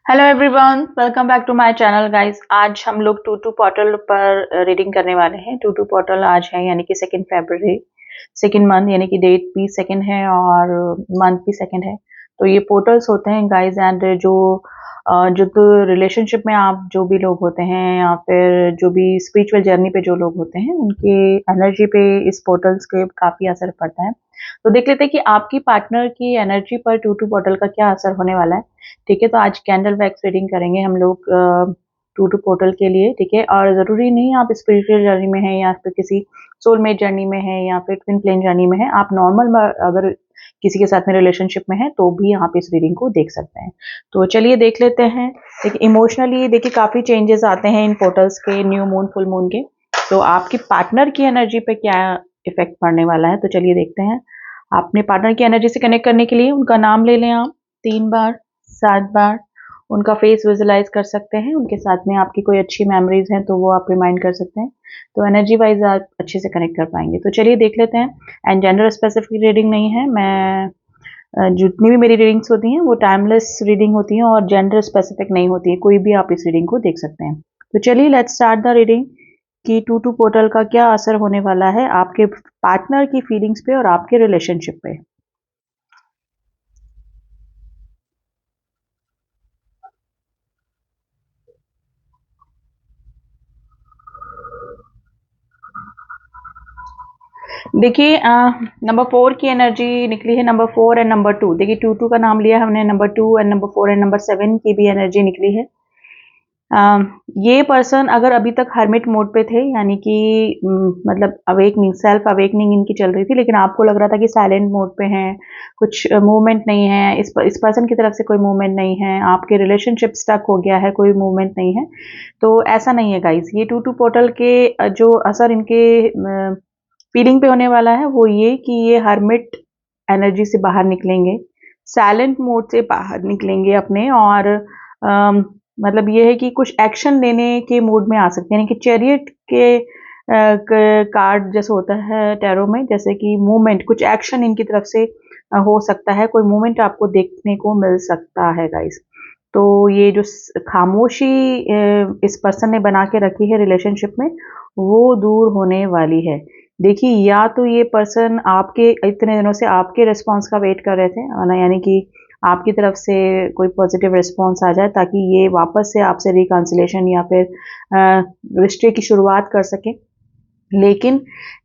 Hello everyone, welcome back to my channel guys. आज हम लोग टू टू पोर्टल पर रीडिंग करने वाले हैं। टू टू पोर्टल आज है यानी कि 2 फरवरी, सेकेंड मंथ, यानी कि डेट भी सेकेंड है और मंथ भी सेकेंड है। तो ये पोर्टल्स होते हैं गाइस। एंड जो तो रिलेशनशिप में आप जो भी लोग होते हैं या फिर जो भी स्पिरिचुअल जर्नी पे जो लोग होते हैं उनके एनर्जी पे इस पोर्टल्स के काफ़ी असर पड़ता है। तो देख लेते हैं कि आपकी पार्टनर की एनर्जी पर टू टू पोर्टल का क्या असर होने वाला है। ठीक है, तो आज कैंडल वैक्स रीडिंग करेंगे हम लोग टू टू पोर्टल के लिए। ठीक है, और ज़रूरी नहीं आप स्पिरिचुअल जर्नी में हैं या फिर किसी सोलमेट जर्नी में है या फिर ट्विन फ्लेम जर्नी में है। आप नॉर्मल अगर किसी के साथ में रिलेशनशिप में है तो भी आप इस रीडिंग को देख सकते हैं। तो चलिए देख लेते हैं। देखिए, इमोशनली देखिए काफ़ी चेंजेस आते हैं इन पोर्टल्स के, न्यू मून, फुल मून के। तो आपकी पार्टनर की एनर्जी पे क्या इफेक्ट पड़ने वाला है, तो चलिए देखते हैं। अपने पार्टनर की एनर्जी से कनेक्ट करने के लिए उनका नाम ले लें आप 3 बार, 7 बार। उनका फेस विजुलाइज कर सकते हैं। उनके साथ में आपकी कोई अच्छी मेमोरीज हैं तो वो आप रिमाइंड कर सकते हैं। तो एनर्जी वाइज आप अच्छे से कनेक्ट कर पाएंगे। तो चलिए देख लेते हैं। एंड जेंडर स्पेसिफिक रीडिंग नहीं है। मैं जितनी भी मेरी रीडिंग्स होती हैं वो टाइमलेस रीडिंग होती हैं और जेंडर स्पेसिफिक नहीं होती है। कोई भी आप इस रीडिंग को देख सकते हैं। तो चलिए लेट्स स्टार्ट द रीडिंग कि टू टू पोर्टल का क्या असर होने वाला है आपके पार्टनर की फीलिंग्स पे और आपके रिलेशनशिप पे। देखिए, नंबर 4 की एनर्जी निकली है। नंबर 4 एंड नंबर 2, देखिए टू टू का नाम लिया हमने। Number 2 and number 4 and number 7 की भी एनर्जी निकली है। अ, ये पर्सन अगर अभी तक हर्मिट मोड पे थे, यानी कि मतलब अवेकनिंग, सेल्फ अवेकनिंग इनकी चल रही थी, लेकिन आपको लग रहा था कि साइलेंट मोड पे हैं, कुछ मूवमेंट नहीं है, इस पर्सन की तरफ से कोई मूवमेंट नहीं है, आपके रिलेशनशिप स्टक हो गया है, कोई मूवमेंट नहीं है। तो ऐसा नहीं है गाइज। ये टू टू पोर्टल के जो असर इनके फीलिंग पे होने वाला है वो ये कि ये हर्मिट एनर्जी से बाहर निकलेंगे, साइलेंट मोड से बाहर निकलेंगे अपने, और मतलब ये है कि कुछ एक्शन लेने के मूड में आ सकते हैं। यानी कि चैरियट के कार्ड जैसे होता है टैरो में, जैसे कि मूवमेंट, कुछ एक्शन इनकी तरफ से हो सकता है, कोई मूवमेंट आपको देखने को मिल सकता है गाइस। तो ये जो खामोशी इस पर्सन ने बना के रखी है रिलेशनशिप में, वो दूर होने वाली है। देखिए, या तो ये पर्सन आपके इतने दिनों से आपके रिस्पॉन्स का वेट कर रहे थे, यानी कि आपकी तरफ से कोई पॉजिटिव रिस्पॉन्स आ जाए ताकि ये वापस से आपसे रिकॉन्सिलेशन या फिर रिश्ते की शुरुआत कर सके। लेकिन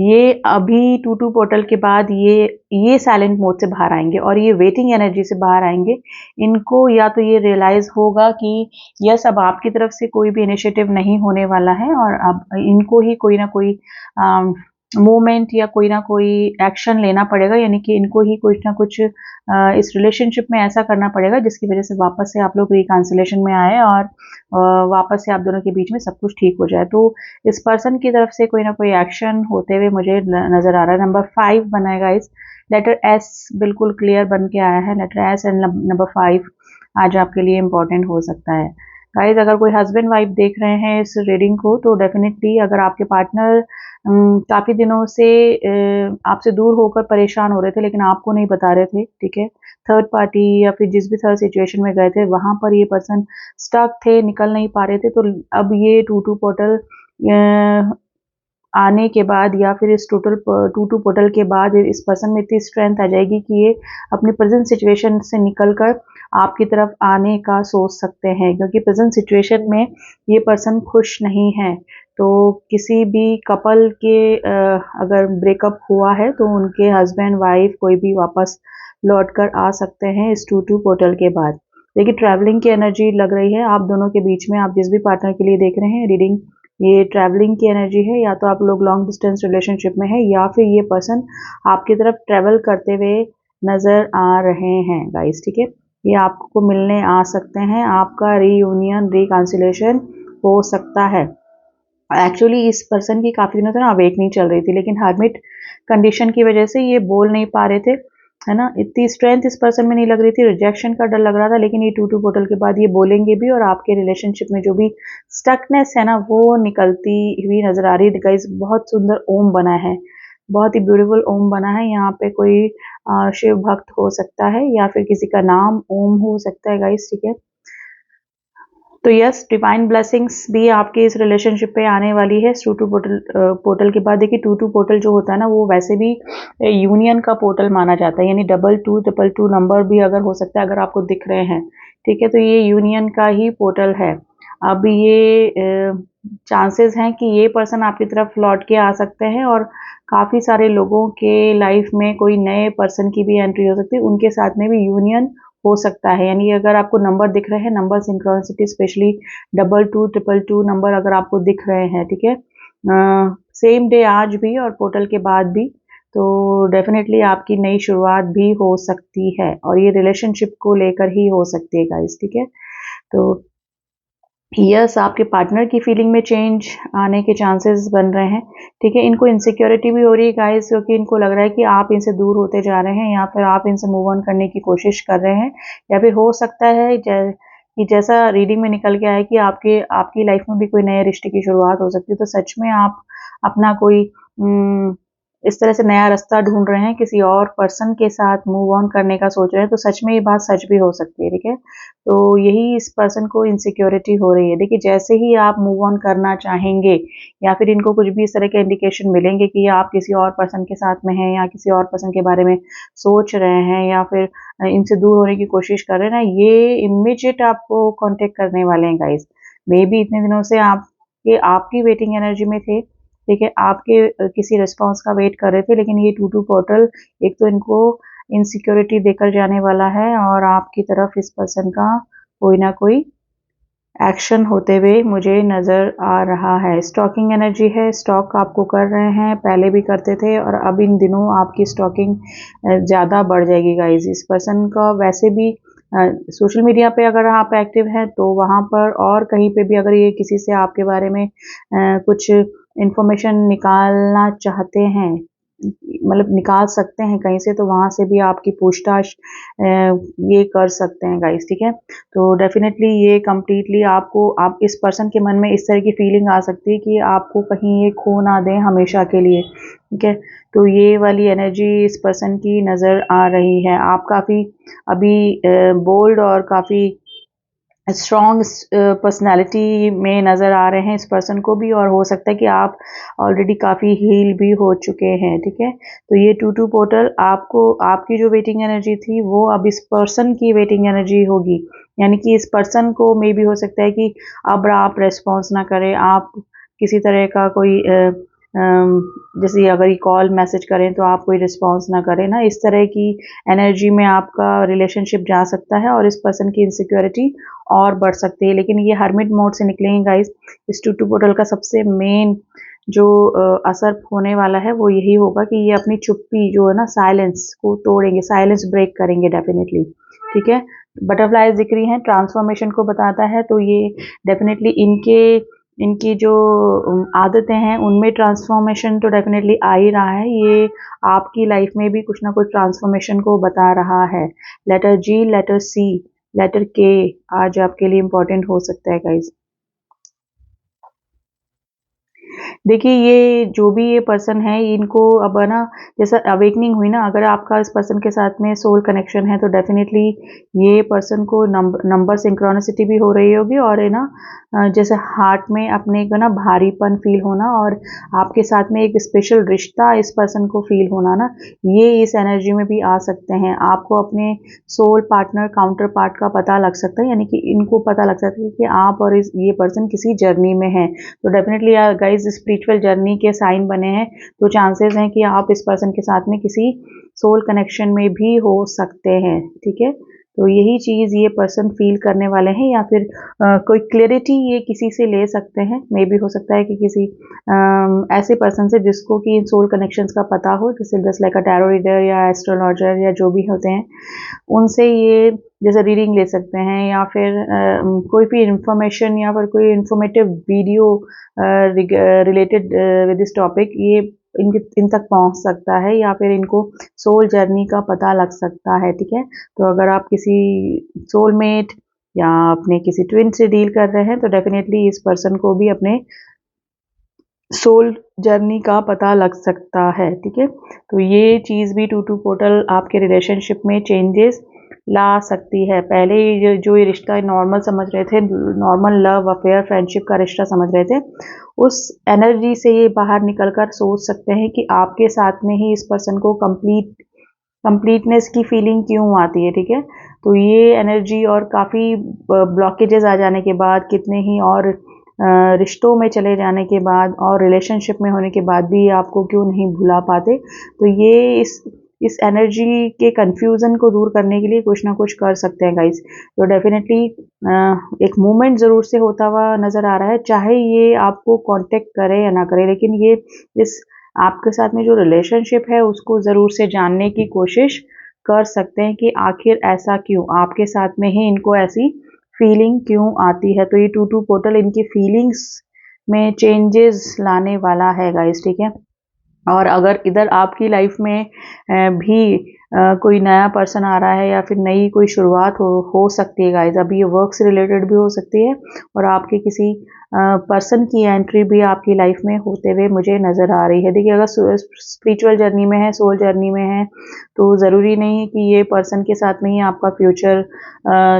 ये अभी टू टू पोर्टल के बाद ये साइलेंट मोड से बाहर आएंगे और ये वेटिंग एनर्जी से बाहर आएंगे। इनको या तो ये रियलाइज होगा कि यस, अब आपकी तरफ से कोई भी इनिशिएटिव नहीं होने वाला है और अब इनको ही कोई ना कोई मूवमेंट या कोई ना कोई एक्शन लेना पड़ेगा। यानी कि इनको ही कुछ ना कुछ इस रिलेशनशिप में ऐसा करना पड़ेगा जिसकी वजह से वापस से आप लोग रिकॉन्सिलेशन में आए और वापस से आप दोनों के बीच में सब कुछ ठीक हो जाए। तो इस पर्सन की तरफ से कोई ना कोई एक्शन होते हुए मुझे नजर आ रहा है। नंबर 5 बनाएगा इस, लेटर एस बिल्कुल क्लियर बन के आया है। लेटर एस एंड नंबर 5 आज आपके लिए इम्पोर्टेंट हो सकता है गाइज। अगर कोई हस्बैंड वाइफ देख रहे हैं इस रीडिंग को तो डेफिनेटली, अगर आपके पार्टनर काफी दिनों से आपसे दूर होकर परेशान हो रहे थे लेकिन आपको नहीं बता रहे थे, ठीक है, थर्ड पार्टी या फिर जिस भी थर्ड सिचुएशन में गए थे वहां पर ये पर्सन स्टक थे, निकल नहीं पा रहे थे, तो अब ये टू टू पोर्टल आने के बाद या फिर इस टू टू पोर्टल के बाद इस पर्सन में इतनी स्ट्रेंथ आ जाएगी कि ये अपनी प्रेजेंट सिचुएशन से निकलकर आपकी तरफ आने का सोच सकते हैं, क्योंकि प्रेजेंट सिचुएशन में ये पर्सन खुश नहीं है। तो किसी भी कपल के अगर ब्रेकअप हुआ है तो उनके हस्बैंड वाइफ कोई भी वापस लौट कर आ सकते हैं इस टू टू पोर्टल के बाद। देखिए, ट्रैवलिंग की एनर्जी लग रही है आप दोनों के बीच में। आप जिस भी पार्टनर के लिए देख रहे हैं रीडिंग, ये ट्रैवलिंग की एनर्जी है। या तो आप लोग लॉन्ग डिस्टेंस रिलेशनशिप में है या फिर ये पर्सन आपकी तरफ ट्रैवल करते हुए नजर आ रहे हैं गाइस, ठीक है। ये आपको मिलने आ सकते हैं, आपका रीयूनियन, रिकॉन्सिलेशन हो सकता है। एक्चुअली इस पर्सन की काफी दिनों से ना अवेकनिंग चल रही थी, लेकिन हर्मिट कंडीशन की वजह से ये बोल नहीं पा रहे थे, है ना। इतनी स्ट्रेंथ इस पर्सन में नहीं लग रही थी, रिजेक्शन का डर लग रहा था। लेकिन ये टू टू पोर्टल के बाद ये बोलेंगे भी और आपके रिलेशनशिप में जो भी स्टकनेस है ना वो निकलती हुई नजर आ रही है गाइस। बहुत सुंदर ओम बना है, बहुत ही ब्यूटीफुल ओम बना है। यहाँ पे कोई शिव भक्त हो सकता है या फिर किसी का नाम ओम हो सकता है गाइस, ठीक है। तो यस, डिवाइन ब्लेसिंग्स भी आपके इस रिलेशनशिप पे आने वाली है टू टू पोर्टल के बाद। देखिए, टू टू पोर्टल जो होता है ना, वो वैसे भी यूनियन का पोर्टल माना जाता है, यानी 2222 नंबर भी अगर हो सकता है, अगर आपको दिख रहे हैं, ठीक है, तो ये यूनियन का ही पोर्टल है। अब ये चांसेस हैं कि ये पर्सन आपकी तरफ लौट के आ सकते हैं, और काफ़ी सारे लोगों के लाइफ में कोई नए पर्सन की भी एंट्री हो सकती है, उनके साथ में भी यूनियन हो सकता है। यानी अगर आपको नंबर दिख रहे हैं, नंबर सिंक्रोनिसिटी स्पेशली 2222 नंबर अगर आपको दिख रहे हैं, ठीक है, सेम डे आज भी और पोर्टल के बाद भी, तो डेफिनेटली आपकी नई शुरुआत भी हो सकती है, और ये रिलेशनशिप को लेकर ही हो सकती है गाइस, ठीक है। तो यस, आपके पार्टनर की फीलिंग में चेंज आने के चांसेस बन रहे हैं, ठीक है। इनको इनसिक्योरिटी भी हो रही है गाइस, क्योंकि इनको लग रहा है कि आप इनसे दूर होते जा रहे हैं, या फिर आप इनसे मूव ऑन करने की कोशिश कर रहे हैं, या फिर हो सकता है कि जैसा रीडिंग में निकल के आया कि आपकी लाइफ में भी कोई नए रिश्ते की शुरुआत हो सकती है। तो सच में आप अपना कोई इस तरह से नया रास्ता ढूंढ रहे हैं, किसी और पर्सन के साथ मूव ऑन करने का सोच रहे हैं, तो सच में ये बात सच भी हो सकती है, ठीक है। तो यही इस पर्सन को इनसिक्योरिटी हो रही है। देखिए, जैसे ही आप मूव ऑन करना चाहेंगे, या फिर इनको कुछ भी इस तरह के इंडिकेशन मिलेंगे कि आप किसी और पर्सन के साथ में हैं, या किसी और पर्सन के बारे में सोच रहे हैं, या फिर इनसे दूर होने की कोशिश कर रहे हैं ना, ये इमीडिएट आपको कांटेक्ट करने वाले हैं गाइस। मे बी इतने दिनों से आपकी वेटिंग एनर्जी में थे, ठीक है, आपके किसी रिस्पॉन्स का वेट कर रहे थे, लेकिन ये टू टू पोर्टल एक तो इनको इनसिक्योरिटी देकर जाने वाला है, और आपकी तरफ इस पर्सन का कोई ना कोई एक्शन होते हुए मुझे नज़र आ रहा है। स्टॉकिंग एनर्जी है, स्टॉक आपको कर रहे हैं, पहले भी करते थे, और अब इन दिनों आपकी स्टॉकिंग ज़्यादा बढ़ जाएगी गाइज। इस पर्सन का वैसे भी सोशल मीडिया पे अगर आप एक्टिव हैं, तो वहाँ पर और कहीं पे भी अगर ये किसी से आपके बारे में कुछ इन्फॉर्मेशन निकालना चाहते हैं, मतलब निकाल सकते हैं कहीं से, तो वहाँ से भी आपकी पूछताछ ये कर सकते हैं गाइस, ठीक है। तो डेफिनेटली ये कम्प्लीटली आप इस पर्सन के मन में इस तरह की फीलिंग आ सकती है कि आपको कहीं ये खो ना दें हमेशा के लिए, ठीक है। तो ये वाली एनर्जी इस पर्सन की नज़र आ रही है। आप काफ़ी अभी बोल्ड और काफ़ी स्ट्रॉन्ग पर्सनालिटी में नज़र आ रहे हैं इस पर्सन को भी, और हो सकता है कि आप ऑलरेडी काफ़ी हील भी हो चुके हैं, ठीक है। तो ये टू टू पोर्टल आपकी जो वेटिंग एनर्जी थी, वो अब इस पर्सन की वेटिंग एनर्जी होगी। यानी कि इस पर्सन को मे भी हो सकता है कि अब आप रेस्पॉन्स ना करें, आप किसी तरह का कोई जैसे अगर ये कॉल मैसेज करें तो आप कोई रिस्पॉन्स ना करें ना, इस तरह की एनर्जी में आपका रिलेशनशिप जा सकता है, और इस पर्सन की इनसिक्योरिटी और बढ़ सकती है। लेकिन ये हर्मिट मोड से निकलेंगे गाइस। इस टू टू पोर्टल का सबसे मेन जो असर होने वाला है, वो यही होगा कि ये अपनी चुप्पी जो है ना, साइलेंस को तोड़ेंगे, साइलेंस ब्रेक करेंगे डेफिनेटली, ठीक है। बटरफ्लाइज दिख रही हैं, ट्रांसफॉर्मेशन को बताता है, तो ये डेफिनेटली इनकी जो आदतें हैं, उनमें ट्रांसफॉर्मेशन तो डेफिनेटली आ ही रहा है। ये आपकी लाइफ में भी कुछ ना कुछ ट्रांसफॉर्मेशन को बता रहा है। लेटर जी, लेटर सी, लेटर के आज आपके लिए इम्पोर्टेंट हो सकता है गाइज। देखिए, ये जो भी ये पर्सन है, इनको अब ना जैसा अवेकनिंग हुई ना, अगर आपका इस पर्सन के साथ में सोल कनेक्शन है, तो डेफिनेटली ये पर्सन को नंबर सिंक्रोनिसिटी भी हो रही होगी, और है ना जैसे हार्ट में अपने को ना भारीपन फील होना, और आपके साथ में एक स्पेशल रिश्ता इस पर्सन को फील होना ना, ये इस एनर्जी में भी आ सकते हैं। आपको अपने सोल पार्टनर, काउंटर पार्ट का पता लग सकता है, यानी कि इनको पता लग सकता है कि आप और ये पर्सन किसी जर्नी में है। तो डेफिनेटली गाइज स्पिरिचुअल जर्नी के साइन बने हैं, तो चांसेस हैं कि आप इस पर्सन के साथ में किसी सोल कनेक्शन में भी हो सकते हैं, ठीक है। तो यही चीज़ ये पर्सन फील करने वाले हैं, या फिर कोई क्लैरिटी ये किसी से ले सकते हैं। मे भी हो सकता है कि किसी ऐसे पर्सन से जिसको कि इन सोल कनेक्शंस का पता हो, जैसे just like a tarot reader या एस्ट्रोलॉजर या जो भी होते हैं, उनसे ये जैसे रीडिंग ले सकते हैं, या फिर कोई भी इंफॉर्मेशन या फिर कोई informative video related with this topic, ये इन तक पहुंच सकता है, या फिर इनको सोल जर्नी का पता लग सकता है, ठीक है। तो अगर आप किसी सोलमेट या अपने किसी ट्विन से डील कर रहे हैं, तो डेफिनेटली इस पर्सन को भी अपने सोल जर्नी का पता लग सकता है, ठीक है। तो ये चीज़ भी टू टू पोर्टल आपके रिलेशनशिप में चेंजेस ला सकती है। पहले जो ये रिश्ता नॉर्मल समझ रहे थे, नॉर्मल लव अफेयर फ्रेंडशिप का रिश्ता समझ रहे थे, उस एनर्जी से ये बाहर निकलकर सोच सकते हैं कि आपके साथ में ही इस पर्सन को कंप्लीटनेस की फीलिंग क्यों आती है। ठीक है, तो ये एनर्जी और काफ़ी ब्लॉकेजेस आ जाने के बाद, कितने ही और रिश्तों में चले जाने के बाद और रिलेशनशिप में होने के बाद भी आपको क्यों नहीं भुला पाते, तो ये इस एनर्जी के कंफ्यूजन को दूर करने के लिए कुछ ना कुछ कर सकते हैं गाइस। तो डेफिनेटली एक मूवमेंट ज़रूर से होता हुआ नज़र आ रहा है, चाहे ये आपको कांटेक्ट करे या ना करे, लेकिन ये इस आपके साथ में जो रिलेशनशिप है उसको ज़रूर से जानने की कोशिश कर सकते हैं कि आखिर ऐसा क्यों, आपके साथ में ही इनको ऐसी फीलिंग क्यों आती है। तो ये 2-2 पोर्टल इनकी फीलिंग्स में चेंजेस लाने वाला है गाइस। ठीक है, और अगर इधर आपकी लाइफ में भी कोई नया पर्सन आ रहा है या फिर नई कोई शुरुआत हो सकती है गाइस। अभी ये वर्क से रिलेटेड भी हो सकती है और आपके किसी पर्सन की एंट्री भी आपकी लाइफ में होते हुए मुझे नज़र आ रही है। देखिए, अगर स्पिरिचुअल जर्नी में है, सोल जर्नी में है, तो ज़रूरी नहीं है कि ये पर्सन के साथ में ही आपका फ्यूचर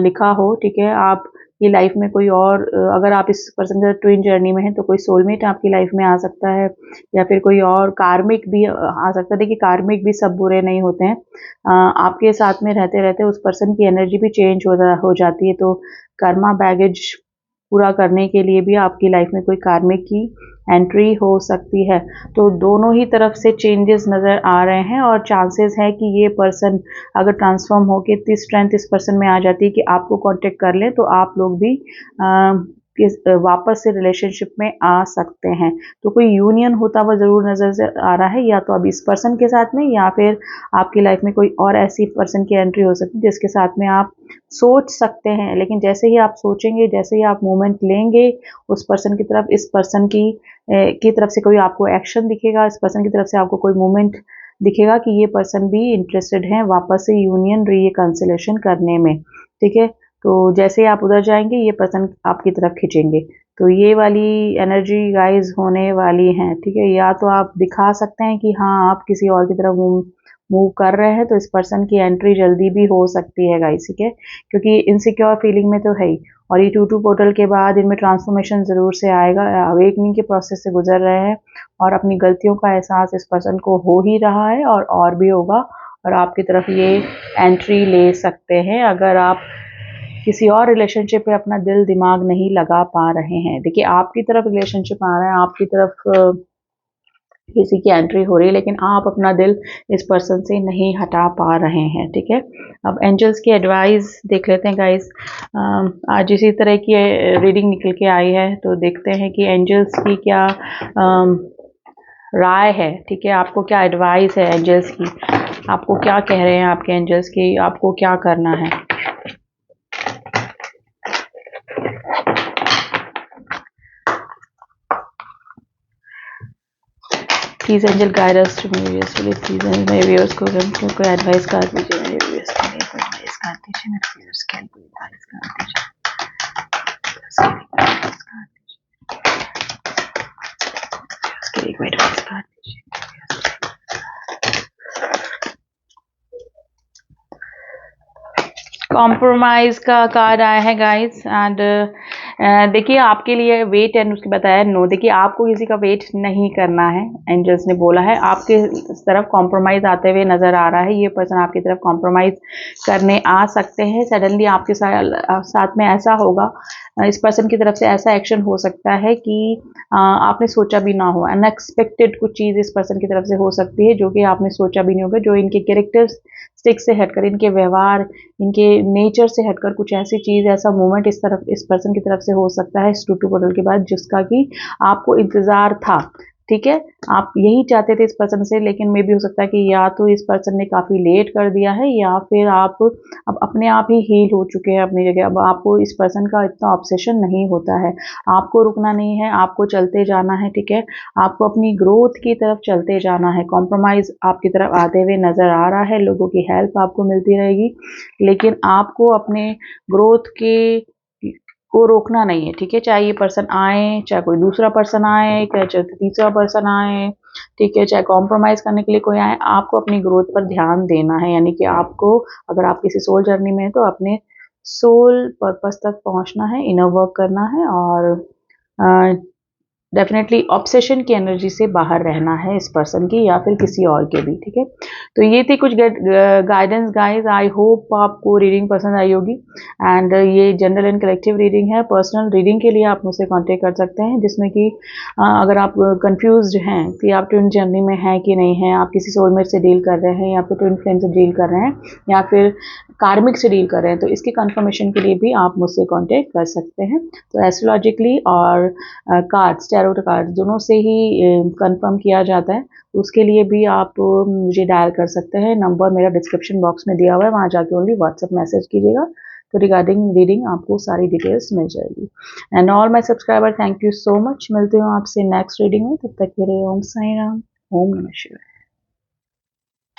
लिखा हो। ठीक है, आप ये लाइफ में कोई और अगर आप इस पर्सन के ट्विन जर्नी में हैं तो कोई सोलमेट आपकी लाइफ में आ सकता है, या फिर कोई और कार्मिक भी आ सकता है। देखिए, कार्मिक भी सब बुरे नहीं होते हैं। आपके साथ में रहते रहते उस पर्सन की एनर्जी भी चेंज हो जाती है, तो कर्मा बैगेज पूरा करने के लिए भी आपकी लाइफ में कोई कार्मिक की एंट्री हो सकती है। तो दोनों ही तरफ से चेंजेस नज़र आ रहे हैं और चांसेस है कि ये पर्सन अगर ट्रांसफॉर्म होके इतनी स्ट्रेंथ इस पर्सन में आ जाती है कि आपको कांटेक्ट कर ले, तो आप लोग भी वापस से रिलेशनशिप में आ सकते हैं। तो कोई यूनियन होता हुआ ज़रूर नज़र से आ रहा है, या तो अब इस पर्सन के साथ में या फिर आपकी लाइफ में कोई और ऐसी पर्सन की एंट्री हो सकती है जिसके साथ में आप सोच सकते हैं। लेकिन जैसे ही आप सोचेंगे, जैसे ही आप मूवमेंट लेंगे उस पर्सन की तरफ, इस पर्सन की तरफ से कोई आपको एक्शन दिखेगा, इस पर्सन की तरफ से आपको कोई मूवमेंट दिखेगा कि ये पर्सन भी इंटरेस्टेड है वापस से यूनियन रिकंसिलेशन करने में। ठीक है, तो जैसे ही आप उधर जाएंगे ये पर्सन आपकी तरफ खींचेंगे। तो ये वाली एनर्जी गाइज होने वाली हैं। ठीक है, या तो आप दिखा सकते हैं कि हाँ आप किसी और की तरफ मूव कर रहे हैं, तो इस पर्सन की एंट्री जल्दी भी हो सकती है गाइस। ठीक है, क्योंकि इनसिक्योर फीलिंग में तो है ही, और ये 2-2 पोर्टल के बाद इनमें ट्रांसफॉर्मेशन ज़रूर से आएगा। अवेकनिंग के प्रोसेस से गुजर रहे हैं और अपनी गलतियों का एहसास इस पर्सन को हो ही रहा है और भी होगा, और आपकी तरफ ये एंट्री ले सकते हैं अगर आप किसी और रिलेशनशिप पे अपना दिल दिमाग नहीं लगा पा रहे हैं। देखिए, आपकी तरफ रिलेशनशिप आ रहा है, आपकी तरफ किसी की एंट्री हो रही है, लेकिन आप अपना दिल इस पर्सन से नहीं हटा पा रहे हैं। ठीक है, अब एंजल्स की एडवाइस देख लेते हैं गाइस। आज इसी तरह की रीडिंग निकल के आई है, तो देखते हैं कि एंजल्स की क्या राय है। ठीक है, आपको क्या एडवाइस है एंजल्स की, आपको क्या कह रहे हैं आपके एंजल्स की, आपको क्या करना है। Please angel guide us to मेरे व्यूअर्स के लिए, प्लीज मेरे व्यूअर्स को कोई एडवाइस कर दीजिए, मेरे व्यूअर्स के लिए कोई एडवाइस कर दीजिए, मेरे व्यूअर्स के लिए कोई एडवाइस कर दीजिए। कॉम्प्रोमाइज का कार्ड आया है गाइस, एंड देखिए आपके लिए वेट एंड उसके बताया नो। देखिए, आपको किसी का वेट नहीं करना है, एंजल्स ने बोला है आपके तरफ कॉम्प्रोमाइज आते हुए नजर आ रहा है। ये पर्सन आपकी तरफ कॉम्प्रोमाइज करने आ सकते हैं। सडनली आपके साथ में ऐसा होगा, इस पर्सन की तरफ से ऐसा एक्शन हो सकता है कि आपने सोचा भी ना हो। अनएक्सपेक्टेड कुछ चीज़ इस पर्सन की तरफ से हो सकती है जो कि आपने सोचा भी नहीं होगा, जो इनके कैरेक्टरिस्टिक से हटकर, इनके व्यवहार, इनके नेचर से हटकर कुछ ऐसी चीज़, ऐसा मोमेंट इस पर्सन की तरफ से हो सकता है इस 2-2 पोर्टल के बाद, जिसका कि आपको इंतज़ार था। ठीक है, आप यही चाहते थे इस पर्सन से, लेकिन मे भी हो सकता है कि या तो इस पर्सन ने काफ़ी लेट कर दिया है, या फिर आप अब अपने आप ही हील हो चुके हैं अपनी जगह। अब आपको इस पर्सन का इतना ऑब्सेशन नहीं होता है, आपको रुकना नहीं है, आपको चलते जाना है। ठीक है, आपको अपनी ग्रोथ की तरफ चलते जाना है। कॉम्प्रोमाइज़ आपकी तरफ आते हुए नज़र आ रहा है, लोगों की हेल्प आपको मिलती रहेगी, लेकिन आपको अपने ग्रोथ के को रोकना नहीं है। ठीक है, चाहे ये पर्सन आए, चाहे कोई दूसरा पर्सन आए, चाहे तीसरा पर्सन आए, ठीक है, चाहे कॉम्प्रोमाइज़ करने के लिए कोई आए, आपको अपनी ग्रोथ पर ध्यान देना है। यानी कि आपको, अगर आप किसी सोल जर्नी में हैं तो अपने सोल पर्पस तक पहुंचना है, इनर वर्क करना है और डेफिनेटली ऑब्सेशन की एनर्जी से बाहर रहना है इस पर्सन की या फिर किसी और के भी। ठीक है, तो ये थी कुछ गाइडेंस गाइस। आई होप आपको रीडिंग पसंद आई होगी। एंड ये जनरल एंड कलेक्टिव रीडिंग है। पर्सनल रीडिंग के लिए आप मुझसे कांटेक्ट कर सकते हैं, जिसमें कि अगर आप कंफ्यूज्ड हैं कि आप ट्विन जर्नी में हैं कि नहीं हैं, आप किसी सोलमेट से डील कर रहे हैं या फिर ट्विन फ्लेम से डील कर रहे हैं या फिर कार्मिक से डील कर रहे हैं, तो इसकी कंफर्मेशन के लिए भी आप मुझसे कांटेक्ट कर सकते हैं। तो एस्ट्रोलॉजिकली और कार्ड्स, टैरोट कार्ड दोनों से ही कंफर्म किया जाता है। उसके लिए भी आप मुझे डायल कर सकते हैं। नंबर मेरा डिस्क्रिप्शन बॉक्स में दिया हुआ है, वहाँ जाके ओनली व्हाट्सएप मैसेज कीजिएगा, तो रिगार्डिंग रीडिंग आपको सारी डिटेल्स मिल जाएगी। And all my subscriber, thank you so much. मिलते हो आपसे नेक्स्ट रीडिंग में, तब तक के लिए ओम साई राम, ओम नमः शिवाय।